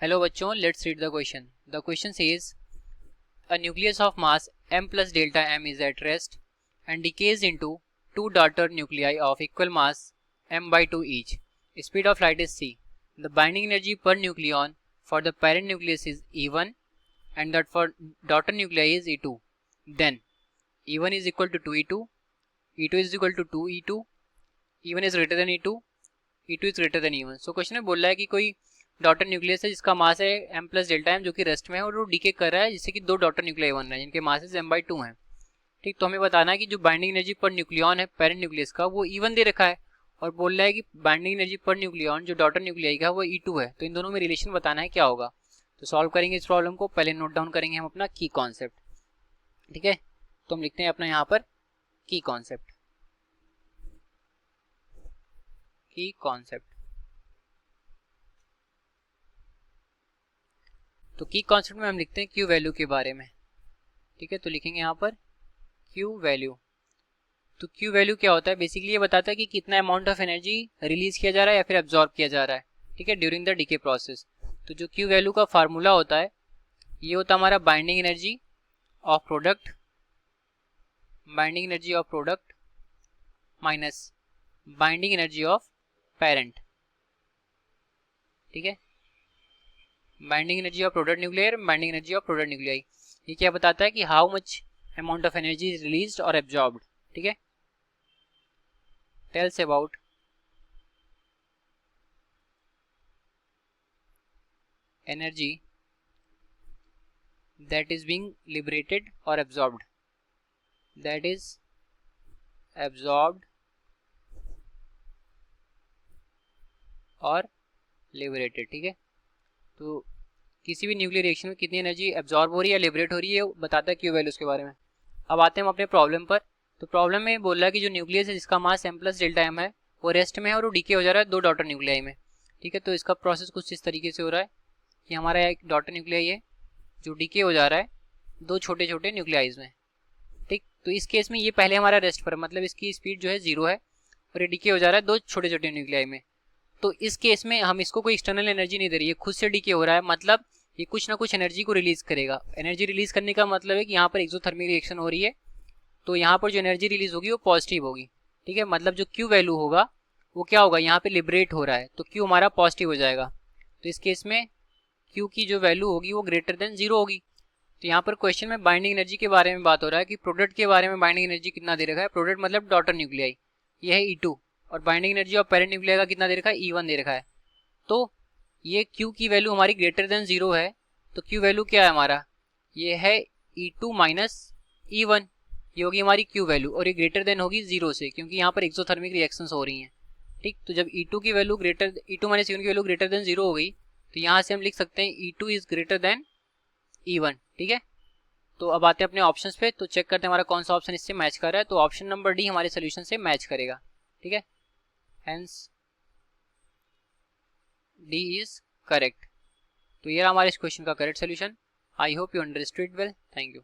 Hello बच्चों, let's read the question. The question says a nucleus of mass m plus delta m is at rest and decays into two daughter nuclei of equal mass m by 2 each. Speed of light is c. The binding energy per nucleon for the parent nucleus is E1 and that for daughter nuclei is E2. Then E1 is equal to 2E2, E2 is equal to 2E2, E1 is greater than E2, E2 is greater than E1. So question में बोल रहा है कि कोई daughter nucleus है जिसका मास है m plus delta m जो कि रेस्ट में है और वो डीके कर रहा है जिससे कि दो डॉटर न्यूक्लियाई बन रहे हैं जिनके मासेस m बाई 2 हैं. ठीक, तो हमें बताना है कि जो बाइंडिंग एनर्जी पर न्यूक्लियन है पेरेंट न्यूक्लियस का वो E1 दे रखा है और बोल रहा है कि बाइंडिंग एनर्जी पर न्यूक्लियन जो डॉटर न्यूक्लियाई का वो E2 है. तो इन दोनों में रिलेशन बताना है क्या होगा. तो सॉल्व करेंगे इस प्रॉब्लम को. पहले नोट डाउन करेंगे हम अपना की कॉन्सेप्ट. ठीक है, तो हम लिखते हैं अपना यहाँ पर की कॉन्सेप्ट. की कॉन्सेप्ट तो की कॉन्सेप्ट में हम लिखते हैं क्यू वैल्यू के बारे में. ठीक है, तो लिखेंगे यहाँ पर क्यू वैल्यू. तो क्यू वैल्यू क्या होता है, बेसिकली ये बताता है कि कितना अमाउंट ऑफ एनर्जी रिलीज किया जा रहा है या फिर एब्जॉर्ब किया जा रहा है. ठीक है, ड्यूरिंग द डीके प्रोसेस. तो जो क्यू वैल्यू का फार्मूला होता है ये होता है हमारा binding energy of product minus binding energy of parent. ठीक है, binding energy of product nuclear, binding energy of product nuclei. ये क्या बताता है कि how much amount of energy is released और एब्जॉर्ब्ड. ठीक है, tells about energy that is being liberated और एब्जॉर्ब्ड, दैट इज एब्जॉर्ब्ड और लिबरेटेड. ठीक है, तो किसी भी न्यूक्लियर रिएक्शन में कितनी एनर्जी एब्जॉर्ब हो रही है या लिबरेट हो रही है बताता है क्यू वैल्यूज के बारे में. अब आते हैं हम अपने प्रॉब्लम पर. तो प्रॉब्लम में बोल रहा है कि जो न्यूक्लियस है जिसका मास m प्लस डेल्टा m है वो रेस्ट में है और वो डीके हो जा रहा है दो डॉटर न्यूक्लियाई में. ठीक है, तो इसका प्रोसेस कुछ इस तरीके से हो रहा है कि हमारा एक डॉटर न्यूक्लियाई है जो डीके हो जा रहा है दो छोटे छोटे न्यूक्लियाइज में. ठीक, तो इस केस में ये पहले हमारा रेस्ट पर, मतलब इसकी स्पीड जो है 0 है और ये डीके हो जा रहा है दो छोटे छोटे न्यूक्लियाई में. तो इस केस में हम इसको कोई एक्सटर्नल एनर्जी नहीं दे रही है, खुद से डीके हो रहा है, मतलब ये कुछ ना कुछ एनर्जी को रिलीज करेगा. एनर्जी रिलीज करने का मतलब है कि यहाँ पर एक्सोथर्मिक रिएक्शन हो रही है तो यहाँ पर जो एनर्जी रिलीज होगी वो पॉजिटिव होगी. ठीक है, मतलब जो क्यू वैल्यू होगा वो क्या होगा, यहाँ पे लिबरेट हो रहा है तो क्यू हमारा पॉजिटिव हो जाएगा. तो इस केस में क्यू की जो वैल्यू होगी वो ग्रेटर देन 0 होगी. तो यहाँ पर क्वेश्चन में बाइंडिंग एनर्जी के बारे में बात हो रहा है कि प्रोडक्ट के बारे में बाइंडिंग एनर्जी कितना दे रखा है. प्रोडक्ट मतलब डॉटर न्यूक्लियाई, ये है E2 और binding energy of parent nuclei का कितना दे रखा है, E1 दे रखा है. तो ये क्यू की वैल्यू हमारी ग्रेटर देन 0 है तो क्यू वैल्यू क्या है हमारा, ये है E2 माइनस E1, ये होगी हमारी क्यू वैल्यू और ये ग्रेटर देन होगी 0 से क्योंकि यहाँ पर एक्सोथर्मिक रिएक्शंस हो रही हैं. ठीक, तो जब E2 की वैल्यू E2 माइनस E1 की वैल्यू ग्रेटर देन 0 हो गई तो यहाँ से हम लिख सकते हैं E2 is greater than E1. ठीक है, तो अब आते हैं अपने ऑप्शंस पे. तो चेक करते हैं हमारा कौन सा ऑप्शन इससे मैच कर रहा है. तो ऑप्शन नंबर डी हमारे सोल्यूशन से मैच करेगा. ठीक है, हेंस डी इज करेक्ट. तो ये रहा हमारे इस क्वेश्चन का correct solution. I hope you understood well. Thank you.